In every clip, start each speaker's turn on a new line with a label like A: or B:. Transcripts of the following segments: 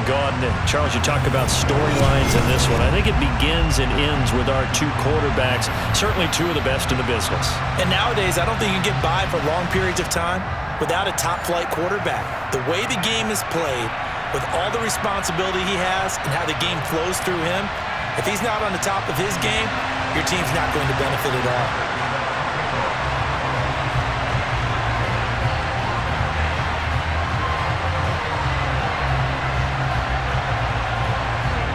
A: gone. Charles, you talk about storylines in this one. I think it begins and ends with our two quarterbacks, certainly two of the best in the business.
B: And nowadays, I don't think you can get by for long periods of time without a top-flight quarterback. The way the game is played, with all the responsibility he has and how the game flows through him, if he's not on the top of his game, your team's not going to benefit at all.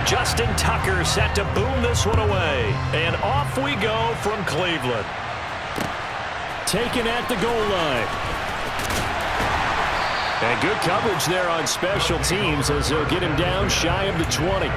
A: Justin Tucker set to boom this one away. And off we go from Cleveland. Taken at the goal line. And good coverage there on special teams as they'll get him down shy of the 20.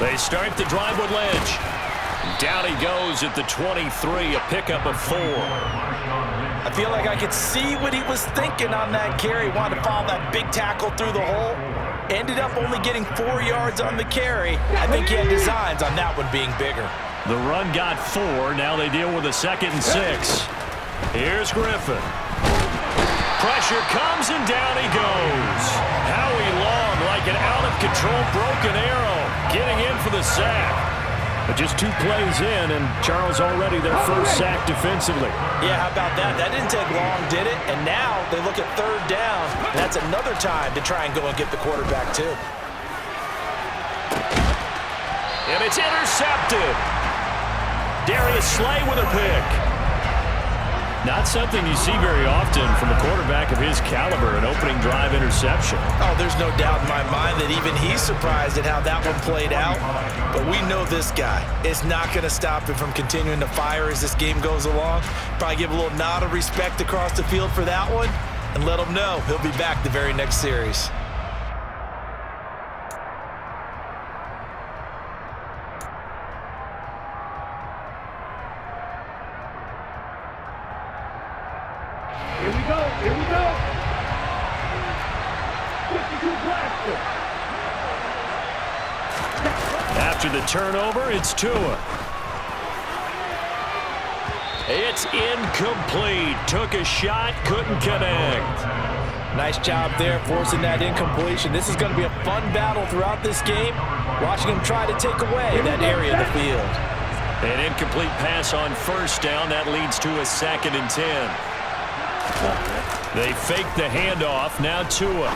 A: They start the drive with Lynch. Down he goes at the 23, a pickup of 4.
B: I feel like I could see what he was thinking on that carry. Wanted to follow that big tackle through the hole. Ended up only getting 4 yards on the carry. I think he had designs on that one being bigger.
A: The run got 4. Now they deal with a 2nd and 6. Here's Griffin. Pressure comes and down he goes. Howie Long like an out-of-control broken arrow. Getting in for the sack. But just 2 plays in, and Charles already their first sack defensively.
B: Yeah, how about that? That didn't take long, did it? And now they look at 3rd down. That's another time to try and go and get the quarterback, too.
A: And it's intercepted. Darius Slay with a pick. Not something you see very often from a quarterback of his caliber, an opening drive interception.
B: Oh, there's no doubt in my mind that even he's surprised at how that one played out. But we know this guy is not going to stop him from continuing to fire as this game goes along. Probably give a little nod of respect across the field for that one and let him know he'll be back the very next series.
A: After the turnover, it's Tua. It's incomplete. Took a shot, couldn't connect.
B: Nice job there forcing that incompletion. This is going to be a fun battle throughout this game, watching him try to take away that area of the field.
A: An incomplete pass on 1st down. That leads to a 2nd and 10. They fake the handoff. Now Tua.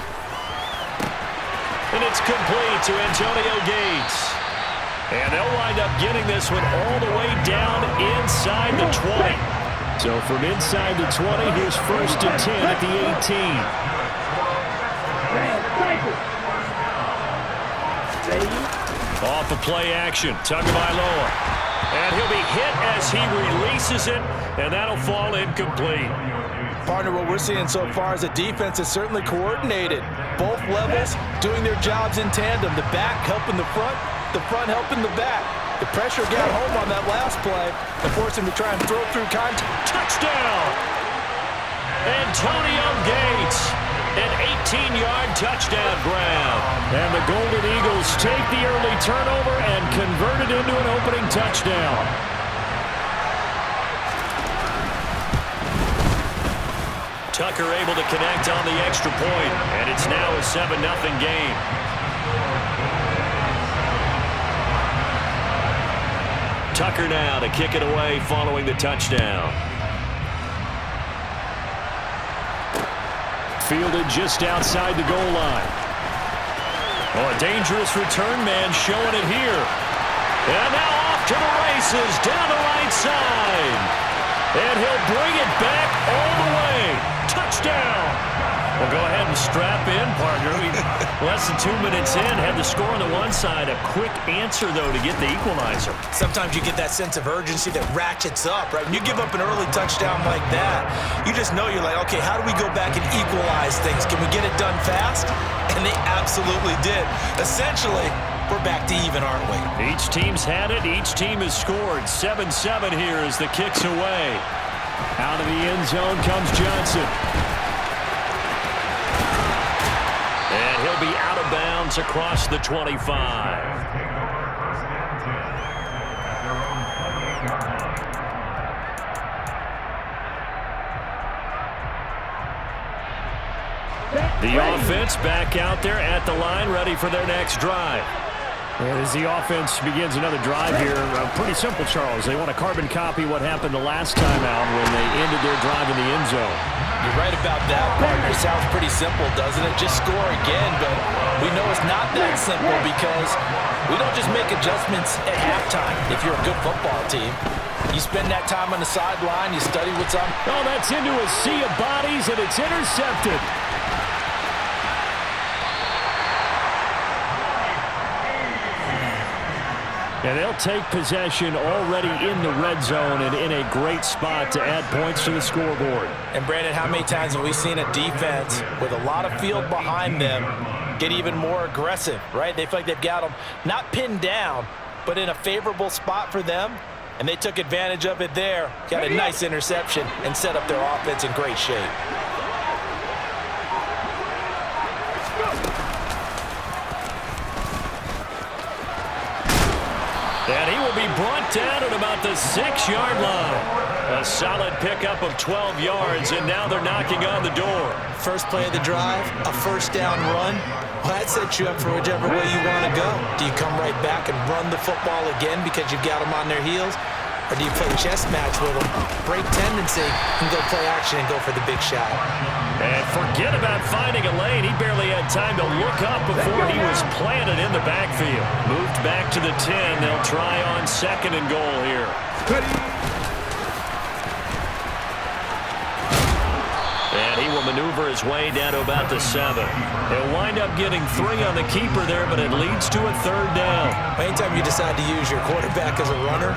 A: And it's complete to Antonio Gates. And they'll wind up getting this one all the way down inside the 20. So from inside the 20, here's 1st and 10 at the 18. Off of play action, Tagovailoa. And he'll be hit as he releases it, and that'll fall incomplete.
B: Partner, what we're seeing so far is a defense is certainly coordinated. Both levels doing their jobs in tandem. The back helping the front helping the back. The pressure got home on that last play and forced him to try and throw through contact.
A: Touchdown! Antonio Gates, an 18-yard touchdown grab. And the Golden Eagles take the early turnover and convert it into an opening touchdown. Tucker able to connect on the extra point, and it's now a 7-0 game. Tucker now to kick it away following the touchdown. Fielded just outside the goal line. Oh, a dangerous return man showing it here. And now off to the races down the right side. And he'll bring it back all the way. Touchdown. Well, go ahead and strap in, partner. Less than 2 minutes in, had the score on the one side. A quick answer, though, to get the equalizer.
B: Sometimes you get that sense of urgency that ratchets up, right? When you give up an early touchdown like that, you just know you're like, okay, how do we go back and equalize things? Can we get it done fast? And they absolutely did. Essentially, we're back to even, aren't we?
A: Each team's had it. Each team has scored. 7-7 here as the kick's away. Out of the end zone comes Johnson. And he'll be out of bounds across the 25. The offense back out there at the line, ready for their next drive. And as the offense begins another drive here, pretty simple, Charles. They want to carbon copy what happened the last time out when they ended their drive in the end zone.
B: You're right about that, partner. Sounds pretty simple, doesn't it? Just score again, but we know it's not that simple because we don't just make adjustments at halftime if you're a good football team. You spend that time on the sideline, you study what's up.
A: Oh, that's into a sea of bodies, and it's intercepted. And they'll take possession already in the red zone and in a great spot to add points to the scoreboard.
B: And, Brandon, how many times have we seen a defense with a lot of field behind them get even more aggressive, right? They feel like they've got them not pinned down, but in a favorable spot for them, and they took advantage of it there. Got a nice interception and set up their offense in great shape.
A: And he will be brought down at about the 6-yard line. A solid pickup of 12 yards, and now they're knocking on the door.
B: First play of the drive, a first down run. Well, that sets you up for whichever way you want to go. Do you come right back and run the football again because you've got them on their heels? Or do you play chess match with them, break tendency, and go play action and go for the big shot?
A: And forget about finding a lane. He barely had time to look up before he was planted in the backfield. Moved back to the 10. They'll try on 2nd and goal here. And he will maneuver his way down to about the 7. He'll wind up getting 3 on the keeper there, but it leads to a 3rd down.
B: Anytime you decide to use your quarterback as a runner,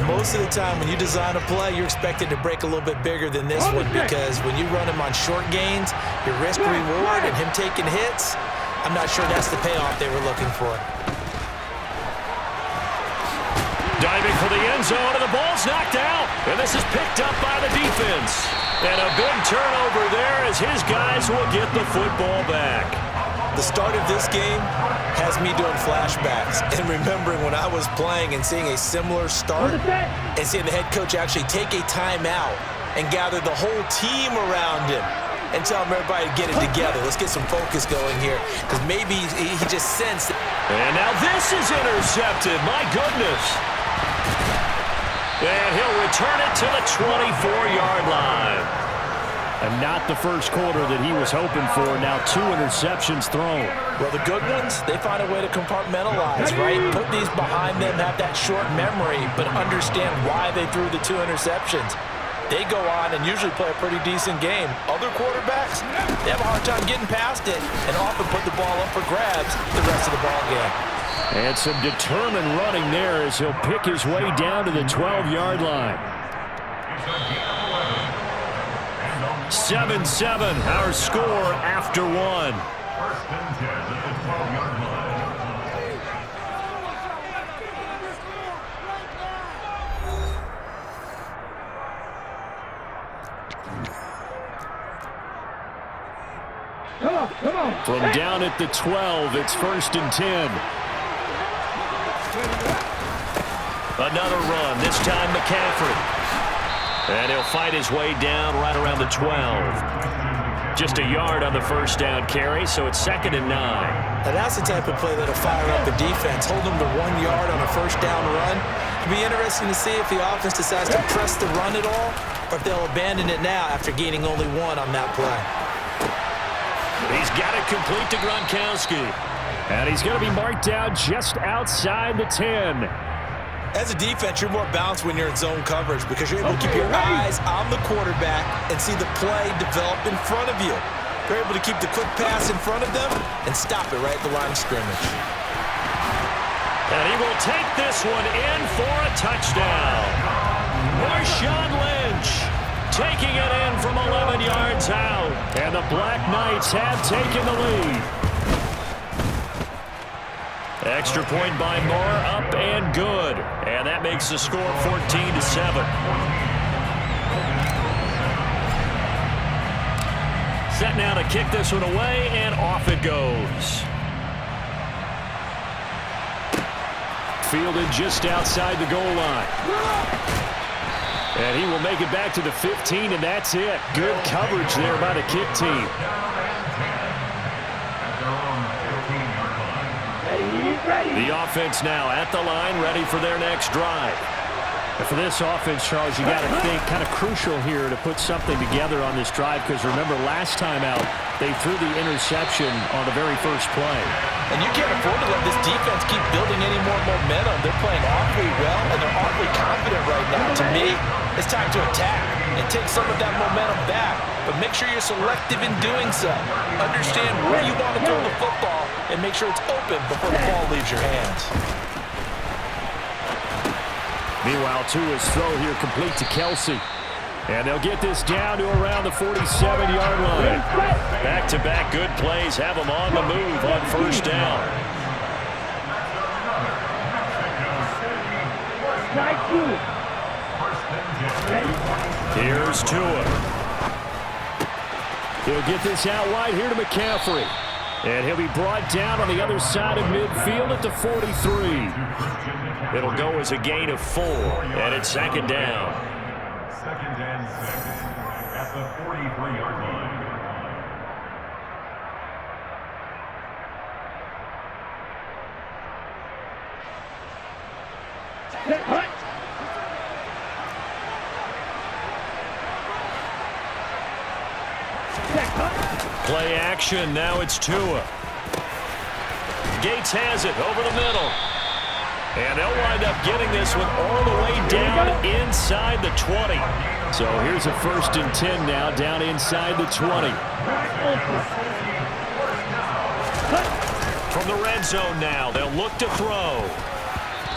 B: most of the time when you design a play, you're expected to break a little bit bigger than this one because when you run him on short gains, your risk-reward and him taking hits, I'm not sure that's the payoff they were looking for.
A: Diving for the end zone, and the ball's knocked out. And this is picked up by the defense. And a big turnover there as his guys will get the football back. The start of this game has me doing flashbacks and remembering when I was playing and seeing a similar start and seeing the head coach actually take a timeout and gather the whole team around him and tell him everybody to get it together. Let's get some focus going here because maybe he just sensed it. And now this is intercepted. My goodness. And he'll return it to the 24-yard line. And not the first quarter that he was hoping for. Now 2 interceptions thrown. Well, the good ones, they find a way to compartmentalize, right? Put these behind them, have that short memory, but understand why they threw the 2 interceptions. They go on and usually play a pretty decent game. Other quarterbacks, they have a hard time getting past it and often put the ball up for grabs the rest of the ball game. And some determined running there as he'll pick his way down to the 12-yard line. 7-7, our score after 1. Come on. From down at the 12, it's 1st and 10. Another run, this time McCaffrey. And he'll fight his way down right around the 12. Just a yard on the first down carry, so it's 2nd and 9. Now that's the type of play that'll fire up the defense. Hold them to 1 yard on a first down run. It'll be interesting to see if the offense decides to press the run at all or if they'll abandon it now after gaining only 1 on that play. He's got it complete to Gronkowski. And he's going to be marked down just outside the 10. As a defense, you're more balanced when you're in zone coverage because you're able to keep your eyes on the quarterback and see the play develop in front of you. You're able to keep the quick pass in front of them and stop it right at the line of scrimmage. And he will take this one in for a touchdown. Marshawn Lynch taking it in from 11 yards out. And the Black Knights have taken the lead. Extra point by Moore, up and good. And that makes the score 14-7. Set now to kick this one away, and off it goes. Fielded just outside the goal line. And he will make it back to the 15, and that's it. Good coverage there by the kick team. The offense now at the line, ready for their next drive. And for this offense, Charles, you got to think kind of crucial here to put something together on this drive, because remember last time out they threw the interception on the very first play.
B: And you can't afford to let this defense keep building any more momentum. They're playing awfully well, and they're awfully confident right now. To me, it's time to attack and take some of that momentum back. But make sure you're selective in doing so. Understand where you want to throw the football and make sure it's open before the ball leaves your hands.
A: Meanwhile, Tua's throw here complete to Kelsey. And they'll get this down to around the 47-yard line. Back-to-back good plays have them on the move on first down. Here's Tua. He'll get this out wide here to McCaffrey. And he'll be brought down on the other side of midfield at the 43. It'll go as a gain of 4, and it's second down.
C: Second and 6 at the 43-yard line.
A: Play action. Now it's Tua. Gates has it over the middle. And they'll wind up getting this one all the way down inside the 20. So here's a 1st and 10 now, down inside the 20. From the red zone now, they'll look to throw.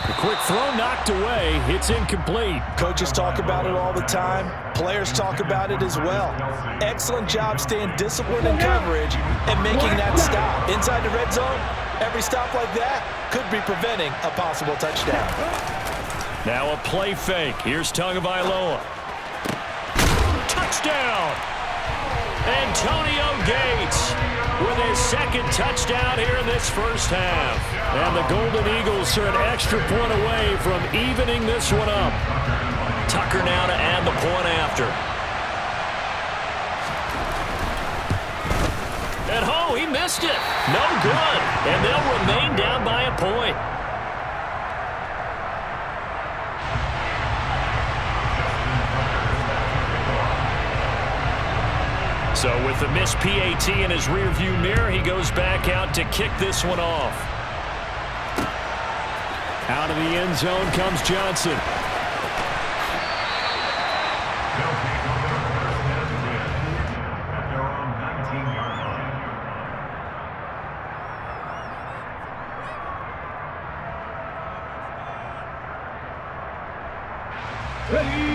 A: The quick throw knocked away. It's incomplete.
B: Coaches talk about it all the time. Players talk about it as well. Excellent job staying disciplined in coverage and making that stop. Inside the red zone, every stop like that could be preventing a possible touchdown.
A: Now a play fake. Here's Tagovailoa. Touchdown! Antonio Gates with his second touchdown here in this first half. And the Golden Eagles are an extra point away from evening this one up. Tucker now to add the point after. And oh, he missed it. No good. And they'll remain down by a point. So with the missed PAT in his rearview mirror, he goes back out to kick this one off. Out of the end zone comes Johnson.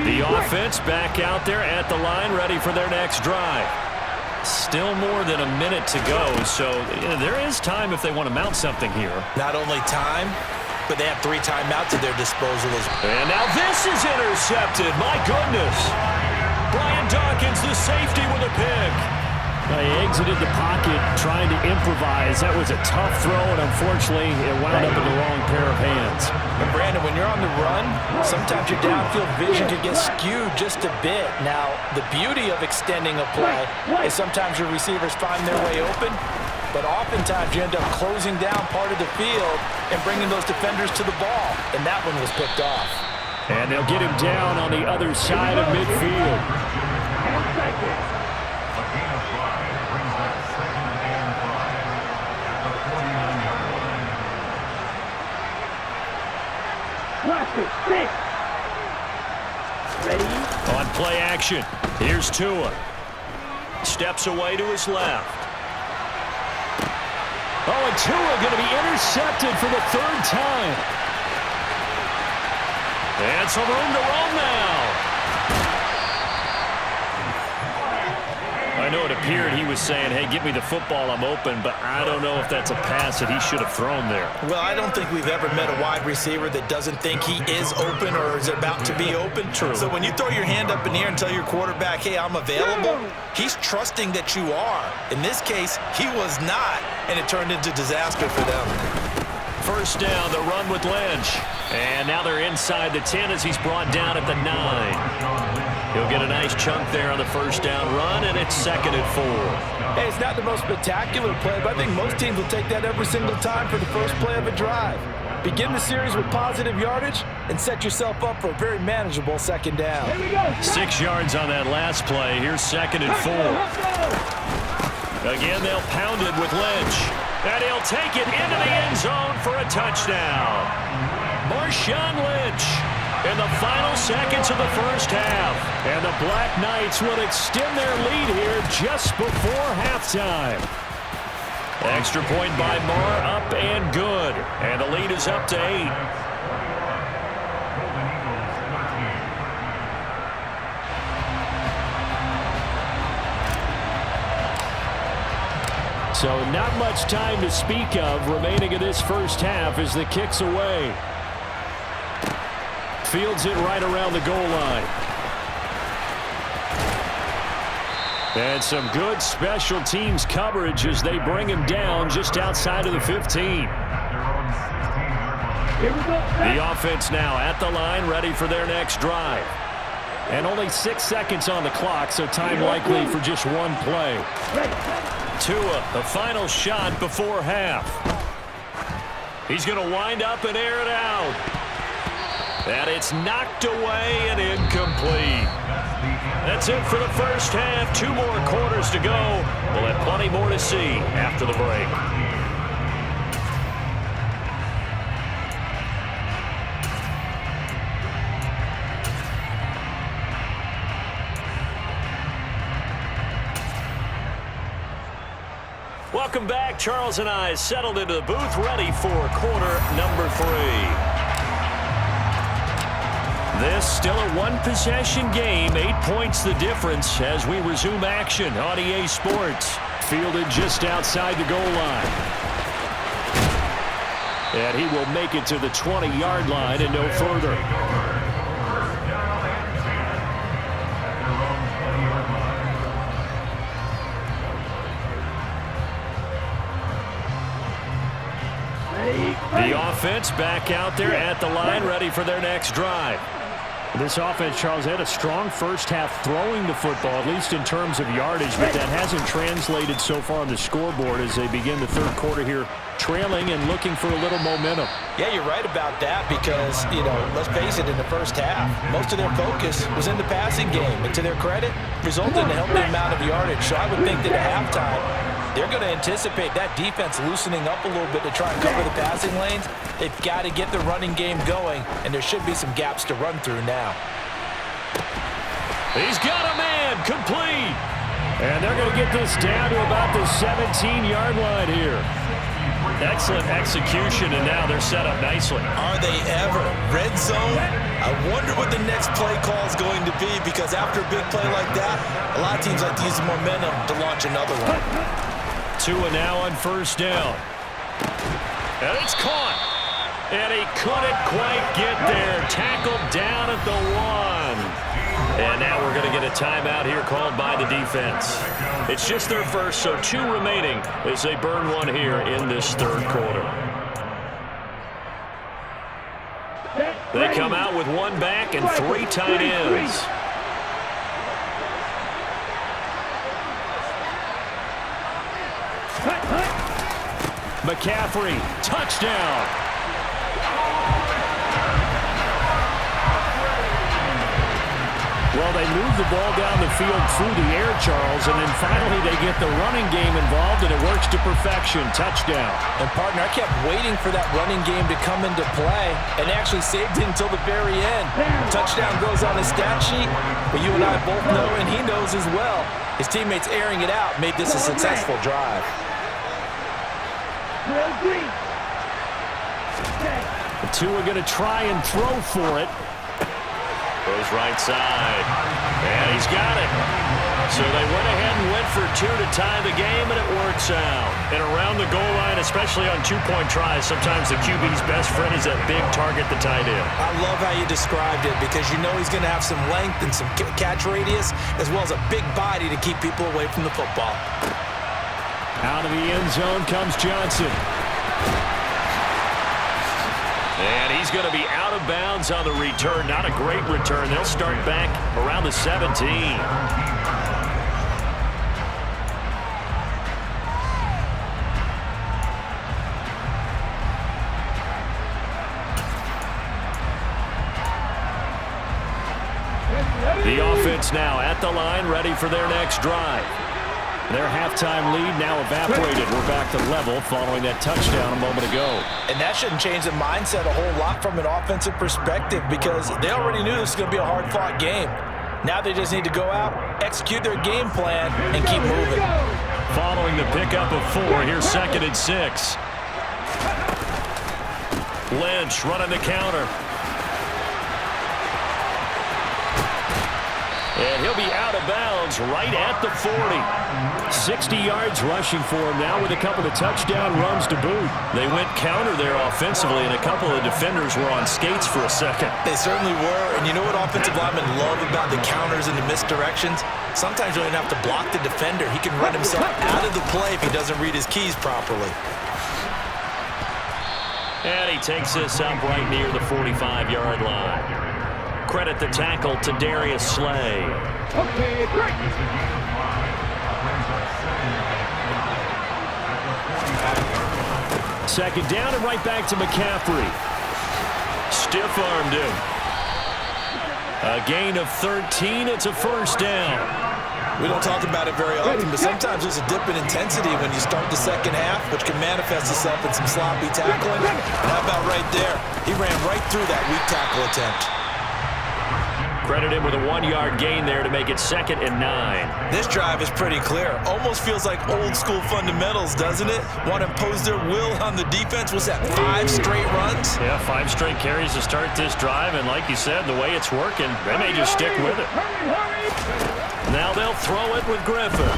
A: The offense back out there at the line, ready for their next drive. Still more than a minute to go, so there is time if they want to mount something here.
B: Not only time, but they have 3 timeouts at their disposal as well.
A: And now this is intercepted. My goodness. Brian Dawkins, the safety, with a pick. He exited the pocket trying to improvise. That was a tough throw, and unfortunately, it wound up in the wrong pair of hands.
B: And Brandon, when you're on the run, sometimes your downfield vision can get skewed just a bit. Now, the beauty of extending a play is sometimes your receivers find their way open, but oftentimes you end up closing down part of the field and bringing those defenders to the ball, and that one was picked off.
A: And they'll get him down on the other side of midfield. On play action, here's Tua. Steps away to his left. Oh, and Tua going to be intercepted for the 3rd time. And some room to roam now. I know it appeared he was saying, hey, get me the football, I'm open, but I don't know if that's a pass that he should have thrown there.
B: Well, I don't think we've ever met a wide receiver that doesn't think he is open or is about to be open.
A: True.
B: So when you throw your hand up in the air and tell your quarterback, hey, I'm available, he's trusting that you are. In this case, he was not, and it turned into disaster for them.
A: First down, the run with Lynch. And now they're inside the 10 as he's brought down at the 9. He'll get a nice chunk there on the first down run, and it's 2nd and 4.
D: Hey, it's not the most spectacular play, but I think most teams will take that every single time for the first play of a drive. Begin the series with positive yardage and set yourself up for a very manageable 2nd down.
A: 6 yards on that last play. Here's 2nd and 4. Again, they'll pound it with Lynch. And he'll take it into the end zone for a touchdown. Marshawn Lynch in the final seconds of the first half. And the Black Knights will extend their lead here just before halftime. Extra point by Marr, up and good. And the lead is up to 8. So not much time to speak of remaining in this first half as the kick's away. Fields it right around the goal line. And some good special teams coverage as they bring him down just outside of the 15. The offense now at the line, ready for their next drive. And only 6 seconds on the clock, so time likely for just one play. Tua, the final shot before half. He's going to wind up and air it out. And it's knocked away and incomplete. That's it for the first half. 2 more quarters to go. We'll have plenty more to see after the break. Welcome back. Charles and I settled into the booth, ready for quarter number 3. This still a one-possession game, 8 points the difference as we resume action on EA Sports. Fielded just outside the goal line. And he will make it to the 20-yard line and no further. The offense back out there at the line, ready for their next drive. This offense, Charles, had a strong first half throwing the football, at least in terms of yardage, but that hasn't translated so far on the scoreboard as they begin the third quarter here, trailing and looking for a little momentum.
B: Yeah, you're right about that because, let's face it, in the first half, most of their focus was in the passing game. And to their credit, resulted in a healthy amount of yardage. So I would think that at halftime, they're going to anticipate that defense loosening up a little bit to try and cover the passing lanes. They've got to get the running game going, and there should be some gaps to run through now.
A: He's got a man, complete. And they're going to get this down to about the 17-yard line here. Excellent execution, and now they're set up nicely.
B: Are they ever? Red zone? I wonder what the next play call is going to be because after a big play like that, a lot of teams like to use the momentum to launch another one.
A: Tua now on first down. And it's caught. And he couldn't quite get there. Tackled down at the 1. And now we're going to get a timeout here called by the defense. It's just their first, so 2 remaining as they burn one here in this third quarter. They come out with 1 back and 3 tight ends. McCaffrey, touchdown. Well, they move the ball down the field through the air, Charles, and then finally they get the running game involved, and it works to perfection. Touchdown.
D: And, partner, I kept waiting for that running game to come into play and actually saved it until the very end. Touchdown goes on his stat sheet, but you and I both know, and he knows as well, his teammates airing it out made this a successful drive.
A: The 2 are going to try and throw for it. Goes right side. And he's got it. So they went ahead and went for two to tie the game, and it works out. And around the goal line, especially on two-point tries, sometimes the QB's best friend is that big target, the tight end.
B: I love how you described it because you know he's going to have some length and some catch radius as well as a big body to keep people away from the football.
A: Out of the end zone comes Johnson. And he's going to be out of bounds on the return. Not a great return. They'll start back around the 17. The offense now at the line, ready for their next drive. Their halftime lead now evaporated. We're back to level following that touchdown a moment ago.
B: And that shouldn't change the mindset a whole lot from an offensive perspective because they already knew this was going to be a hard-fought game. Now they just need to go out, execute their game plan, and keep moving.
A: Following the pickup of 4, here's 2nd and 6. Lynch running the counter. And he'll be out of bounds right at the 40. 60 yards rushing for him now with a couple of touchdown runs to boot. They went counter there offensively, and a couple of defenders were on skates for a second.
B: They certainly were, and you know what offensive linemen love about the counters and the misdirections? Sometimes you don't even have to block the defender. He can run himself out of the play if he doesn't read his keys properly.
A: And he takes this up right near the 45-yard line. Credit the tackle to Darius Slay.
C: Okay, great.
A: Second down and right back to McCaffrey. Stiff-armed him. A gain of 13. It's a first down.
B: We don't talk about it very often, but sometimes there's a dip in intensity when you start the second half, which can manifest itself in some sloppy tackling. And how about right there? He ran right through that weak tackle attempt.
A: Credit him with a 1-yard gain there to make it 2nd and 9.
B: This drive is pretty clear. Almost feels like old school fundamentals, doesn't it? Want to impose their will on the defense. What's that, 5 straight runs?
A: Yeah, 5 straight carries to start this drive, and like you said, the way it's working, they may just stick with it. Now they'll throw it with Griffin.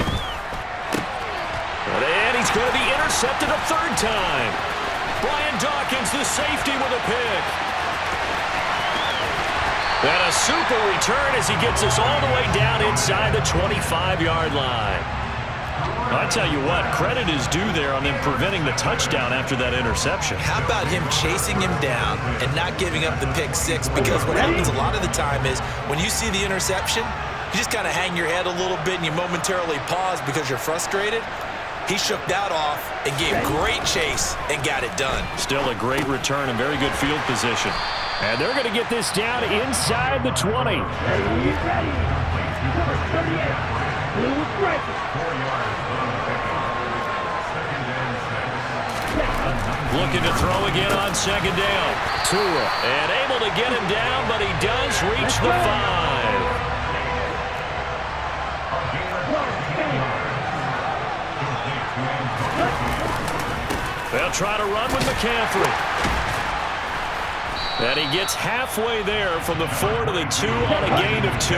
A: And he's going to be intercepted a 3rd time. Brian Dawkins, the safety, with a pick. And a super return as he gets us all the way down inside the 25-yard line. I tell you what, credit is due there on them preventing the touchdown after that interception.
B: How about him chasing him down and not giving up the pick 6? Because what happens a lot of the time is when you see the interception, you just kind of hang your head a little bit and you momentarily pause because you're frustrated. He shook that off and gave great chase and got it done.
A: Still a great return and very good field position. And they're going to get this down inside the 20. Looking to throw again on 2nd down. Tua. And able to get him down, but he does reach the 5. They'll try to run with McCaffrey. And he gets halfway there from the 4 to the 2 on a gain of 2.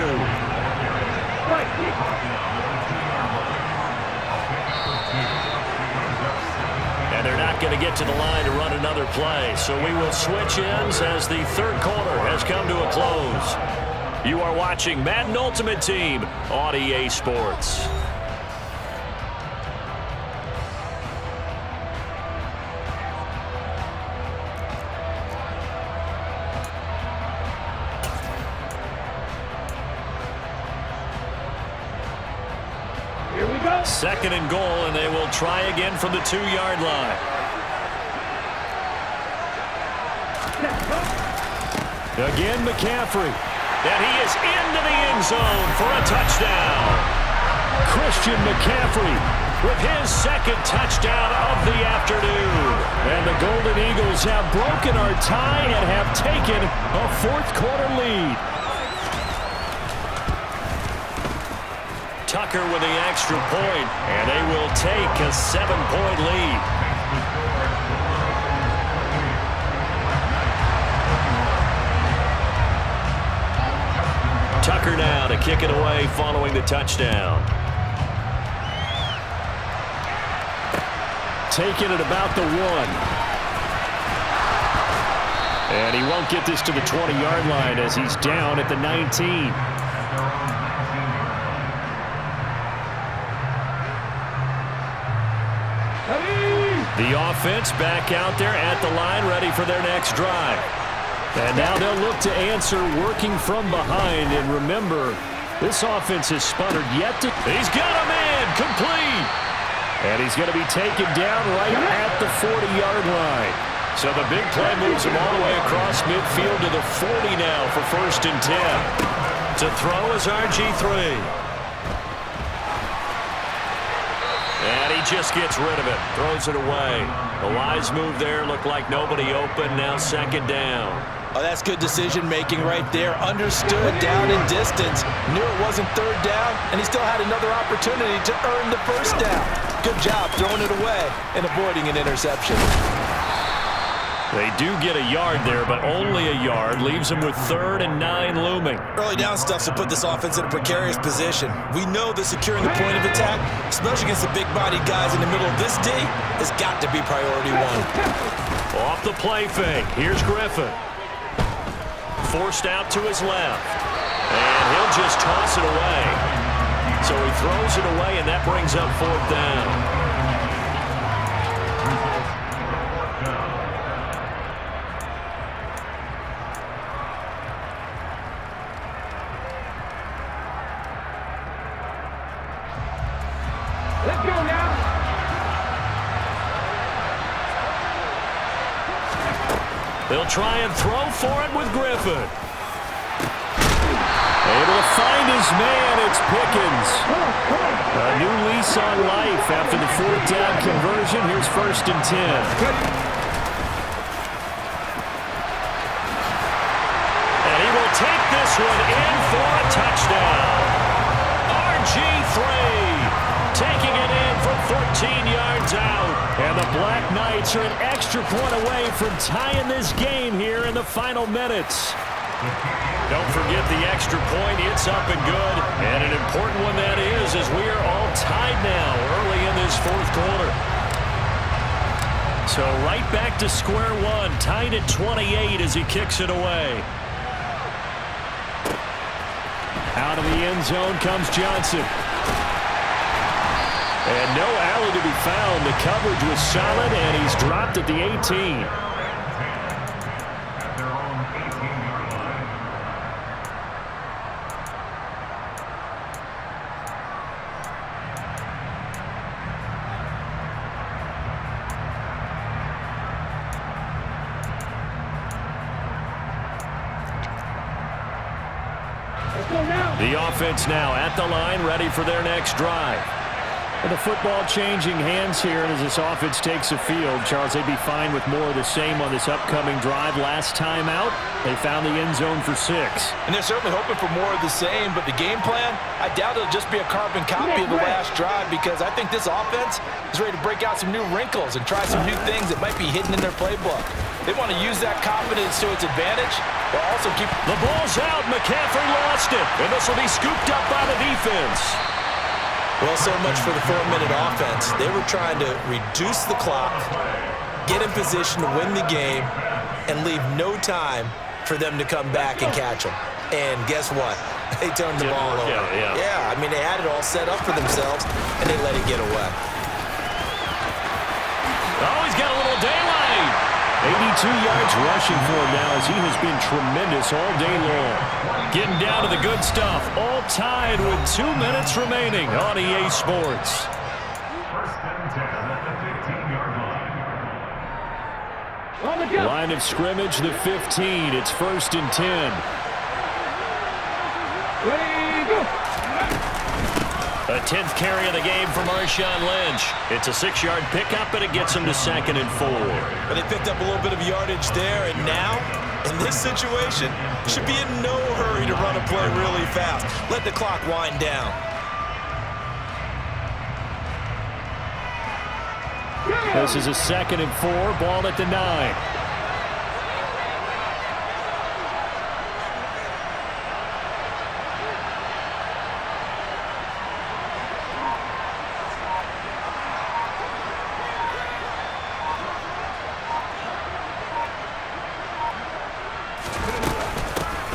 A: And they're not going to get to the line to run another play. So we will switch ends as the 3rd quarter has come to a close. You are watching Madden Ultimate Team on EA Sports. Second and goal, and they will try again from the 2-yard line. Again, McCaffrey. And he is into the end zone for a touchdown. Christian McCaffrey with his 2nd touchdown of the afternoon. And the Golden Eagles have broken our tie and have taken a 4th quarter lead. Tucker with the extra point, and they will take a 7-point lead. Tucker now to kick it away following the touchdown. Taking it about the 1. And he won't get this to the 20-yard line as he's down at the 19. The offense back out there at the line, ready for their next drive. And now they'll look to answer working from behind. And remember, this offense has sputtered yet to... He's got a man, complete. And he's going to be taken down right at the 40-yard line. So the big play moves him all the way across midfield to the 40 now for 1st and 10. To throw is RG3. And he just gets rid of it, throws it away. A wise move there, looked like nobody open, now 2nd down.
B: Oh, that's good decision-making right there. Understood down in distance. Knew it wasn't 3rd down, and he still had another opportunity to earn the 1st down. Good job throwing it away and avoiding an interception.
A: They do get a yard there, but only a yard. Leaves them with 3rd and 9 looming.
B: Early down stuff to put this offense in a precarious position. We know that securing the point of attack, especially against the big-bodied guys in the middle of this D, has got to be priority 1.
A: Off the play fake. Here's Griffin. Forced out to his left. And he'll just toss it away. So he throws it away, and that brings up 4th down. They'll try and throw for it with Griffin. Able to find his man, it's Pickens. A new lease on life after the 4th down conversion. Here's 1st and 10. And he will take this one in for a touchdown. RG3 taking it in from 14 yards out. And the Black Knights are an extra point away from tying this game here in the final minutes. Don't forget the extra point. It's up and good. And an important one that is, as we are all tied now early in this 4th quarter. So right back to square one, tied at 28 as he kicks it away. Out of the end zone comes Johnson. And no alley to be found. The coverage was solid, and he's dropped at the 18. The offense now at the line, ready for their next drive. And the football changing hands here as this offense takes the field. Charles, they'd be fine with more of the same on this upcoming drive. Last time out, they found the end zone for 6.
B: And they're certainly hoping for more of the same, but the game plan, I doubt it'll just be a carbon copy of the last drive, because I think this offense is ready to break out some new wrinkles and try some new things that might be hidden in their playbook. They want to use that confidence to its advantage, but also keep...
A: The ball's out. McCaffrey lost it, and this will be scooped up by the defense.
B: Well, so much for the 4-minute offense. They were trying to reduce the clock, get in position to win the game, and leave no time for them to come back and catch them. And guess what? They turned the ball over. Yeah, I mean, they had it all set up for themselves, and they let it get away.
A: Oh, he's got a little daylight. 82 yards rushing for him now as he has been tremendous all day long. Getting down to the good stuff. All tied with 2 minutes remaining on EA Sports.
C: 1st and 10 at the 15-yard line.
A: Line of scrimmage, the 15. It's 1st and 10. A 10th carry of the game for Marshawn Lynch. It's a 6-yard pickup, and it gets him to 2nd and 4.
B: But they picked up a little bit of yardage there, and now, in this situation, should be in no hurry to run a play really fast. Let the clock wind down.
A: This is a 2nd and 4, ball at the 9.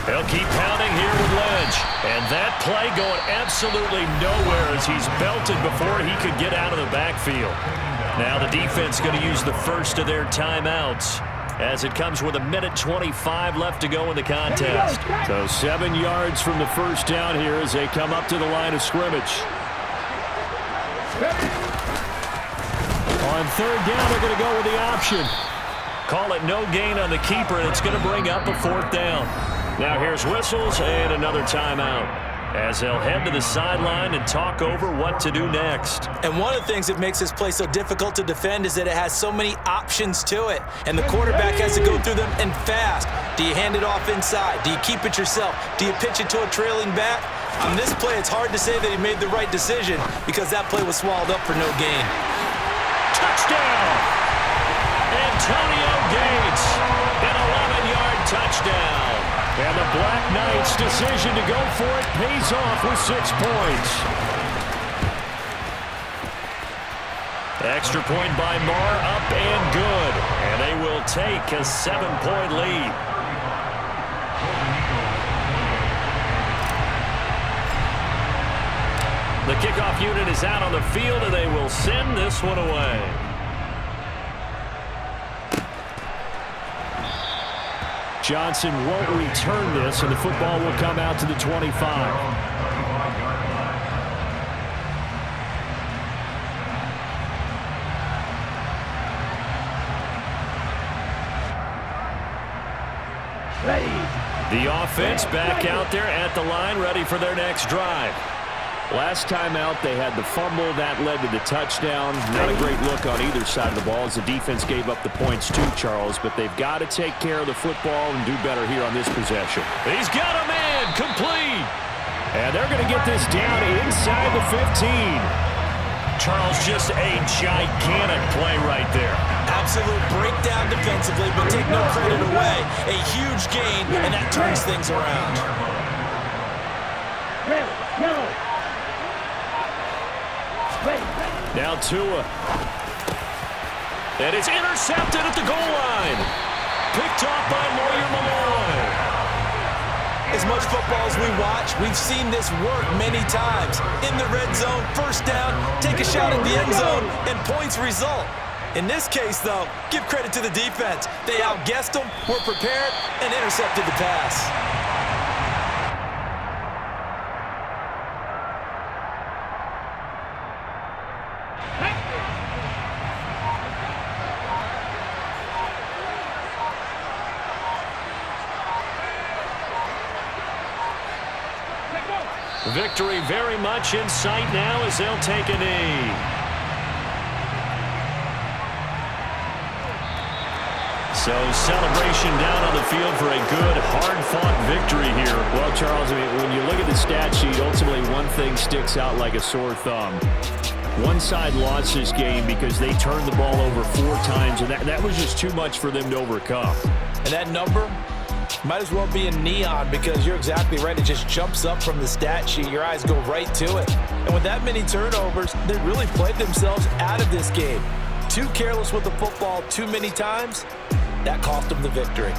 A: He'll keep pounding here with Lynch. And that play going absolutely nowhere as he's belted before he could get out of the backfield. Now the defense going to use the first of their timeouts as it comes with 1:25 left to go in the contest. So 7 yards from the first down here as they come up to the line of scrimmage. On third down, they're going to go with the option. Call it no gain on the keeper, and it's going to bring up a fourth down. Now here's whistles and another timeout as they'll head to the sideline and talk over what to do next.
D: And one of the things that makes this play so difficult to defend is that it has so many options to it, and the quarterback has to go through them and fast. Do you hand it off inside? Do you keep it yourself? Do you pitch it to a trailing back? On this play, it's hard to say that he made the right decision because that play was swallowed up for no gain.
A: Touchdown! Antonio Gates, an 11-yard touchdown. And the Black Knights' decision to go for it pays off with 6 points. Extra point by Marr, up and good. And they will take a 7-point lead. The kickoff unit is out on the field, and they will send this one away. Johnson won't return this, and the football will come out to the 25. The offense back out there at the line, ready for their next drive. Last time out, they had the fumble. That led to the touchdown. Not a great look on either side of the ball as the defense gave up the points too, Charles. But they've got to take care of the football and do better here on this possession. He's got a man complete. And they're going to get this down inside the 15. Charles, just a gigantic play right there.
D: Absolute breakdown defensively, but take no credit away. A huge gain, and that turns things around.
A: Now Tua. And it's intercepted at the goal line. Picked off by Lawyer Milloy.
D: As much football as we watch, we've seen this work many times. In the red zone, first down, take a shot at the end zone, and points result. In this case, though, give credit to the defense. They outguessed them, were prepared, and intercepted the pass.
A: Victory very much in sight now as they'll take a knee. So celebration down on the field for a good, hard-fought victory here. Well, Charles, I mean, when you look at the stat sheet, ultimately one thing sticks out like a sore thumb. One side lost this game because they turned the ball over 4 times, and that was just too much for them to overcome.
D: And that number might as well be in neon because you're exactly right. It just jumps up from the stat sheet. Your eyes go right to it. And with that many turnovers, they really played themselves out of this game. Too careless with the football too many times. That cost them the victory.